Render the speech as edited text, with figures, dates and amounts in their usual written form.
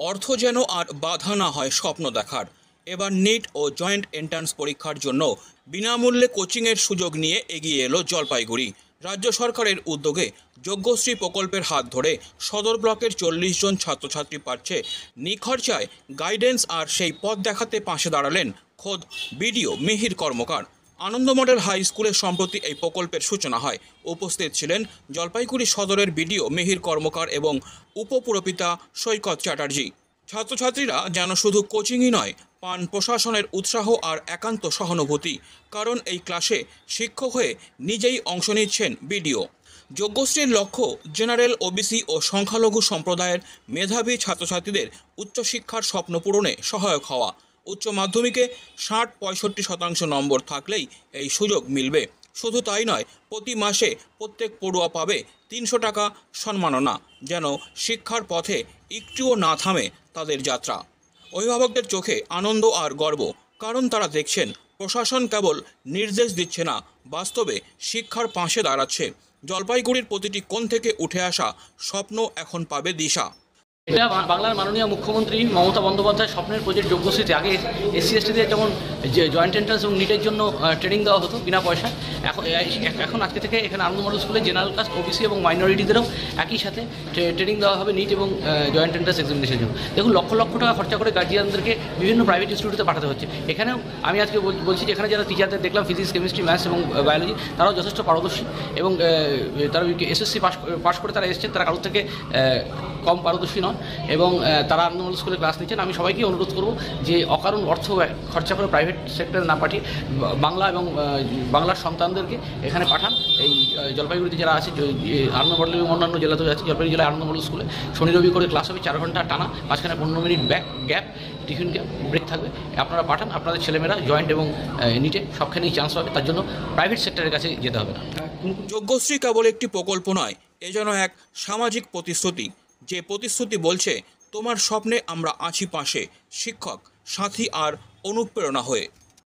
অর্থ যেন আর বাধা না হয় স্বপ্ন দেখার। এবার নিট ও জয়েন্ট এন্ট্রান্স পরীক্ষার জন্য বিনামূল্যে কোচিংয়ের সুযোগ নিয়ে এগিয়ে এলো জলপাইগুড়ি। রাজ্য সরকারের উদ্যোগে যজ্ঞশ্রী প্রকল্পের হাত ধরে সদর ব্লকের 40 জন ছাত্রছাত্রী পাচ্ছে নিখরচায় গাইডেন্স, আর সেই পথ দেখাতে পাশে দাঁড়ালেন খোদ বিডিও মিহির কর্মকার। আনন্দ মডেল হাই স্কুলে সম্প্রতি এই প্রকল্পের সূচনা হয়। উপস্থিত ছিলেন জলপাইগুড়ি সদরের বিডিও মিহির কর্মকার এবং উপপুরপিতা সৈকত চ্যাটার্জি। ছাত্রছাত্রীরা যেন শুধু কোচিংই নয়, পান প্রশাসনের উৎসাহ আর একান্ত সহানুভূতি, কারণ এই ক্লাসে শিক্ষক হয়ে নিজেই অংশ নিচ্ছেন বিডিও। যজ্ঞশ্রীর লক্ষ্য জেনারেল, ওবিসি ও সংখ্যালঘু সম্প্রদায়ের মেধাবী ছাত্রছাত্রীদের উচ্চশিক্ষার স্বপ্ন পূরণে সহায়ক হওয়া। উচ্চ মাধ্যমিকে ৬০-৬৫% নম্বর থাকলেই এই সুযোগ মিলবে। শুধু তাই নয়, প্রতি মাসে প্রত্যেক পড়ুয়া পাবে ৩০০ টাকা সম্মাননা, যেন শিক্ষার পথে একটুও না থামে তাদের যাত্রা। অভিভাবকদের চোখে আনন্দ আর গর্ব, কারণ তারা দেখছেন প্রশাসন কেবল নির্দেশ দিচ্ছে না, বাস্তবে শিক্ষার পাশে দাঁড়াচ্ছে। জলপাইগুড়ির প্রতিটি কোণ থেকে উঠে আসা স্বপ্ন এখন পাবে দিশা। এটা বাংলার মাননীয় মুখ্যমন্ত্রী মমতা বন্দ্যোপাধ্যায় স্বপ্নের প্রজেক্ট যজ্ঞশ্রীতে। আগে এসসি এসটিদের যেমন জয়েন্ট এন্ট্রান্স এবং নিটের জন্য ট্রেনিং দেওয়া হতো বিনা পয়সা, এখন আজকে থেকে এখানে আনন্দ মডেল স্কুলে জেনারেল কাস্ট, ওবিসি এবং মাইনরিটিদেরও একই সাথে ট্রেনিং দেওয়া হবে নিট এবং জয়েন্ট এন্ট্রান্স এক্সামিনেশনের জন্য। দেখুন, লক্ষ লক্ষ টাকা খরচা করে গার্জিয়ানদেরকে বিভিন্ন প্রাইভেট ইনস্টিটিউটে পাঠাতে হচ্ছে। এখানেও আমি আজকে বলছি যে এখানে যারা টিচারদের দেখলাম, ফিজিক্স, কেমিস্ট্রি, ম্যাথস এবং বায়োলজি, তারাও যথেষ্ট পারদর্শী এবং তারা এসএসসি পাস করে তারা এসেছেন, তারা কারোর থেকে কম পারদর্শী নন এবং তারা আনন্দ মডেল স্কুলে ক্লাস নিচ্ছেন। আমি সবাইকে অনুরোধ করব যে অকারণ অর্থ খরচা করে প্রাইভেট সেক্টরে না পাঠিয়ে বাংলা এবং বাংলার সন্তানদেরকে এখানে পাঠান। এই জলপাইগুড়িতে যারা আছে, আনন্দ মডেল এবং অন্যান্য জেলাতেও আছে, জলপাইগুড়ি জেলায় আনন্দ মডেল স্কুলে শনি রবি করে ক্লাস হবে, 4 ঘন্টা টানা, মাঝখানে 15 মিনিট গ্যাপ, টিফিন ব্রেক থাকবে। আপনারা পাঠান, আপনাদের ছেলেমেয়েরা জয়েন্ট এবং নিটে সবখানেই চান্স পাবে। তার জন্য প্রাইভেট সেক্টরের কাছে যেতে হবে না। যজ্ঞশ্রী কেবল একটি প্রকল্প নয়, এ যেন এক সামাজিক প্রতিশ্রুতি, যে প্রতিশ্রুতি বলছে তোমার স্বপ্নে আমরা আছি পাশে, শিক্ষক, সাথী আর অনুপ্রেরণা হয়ে।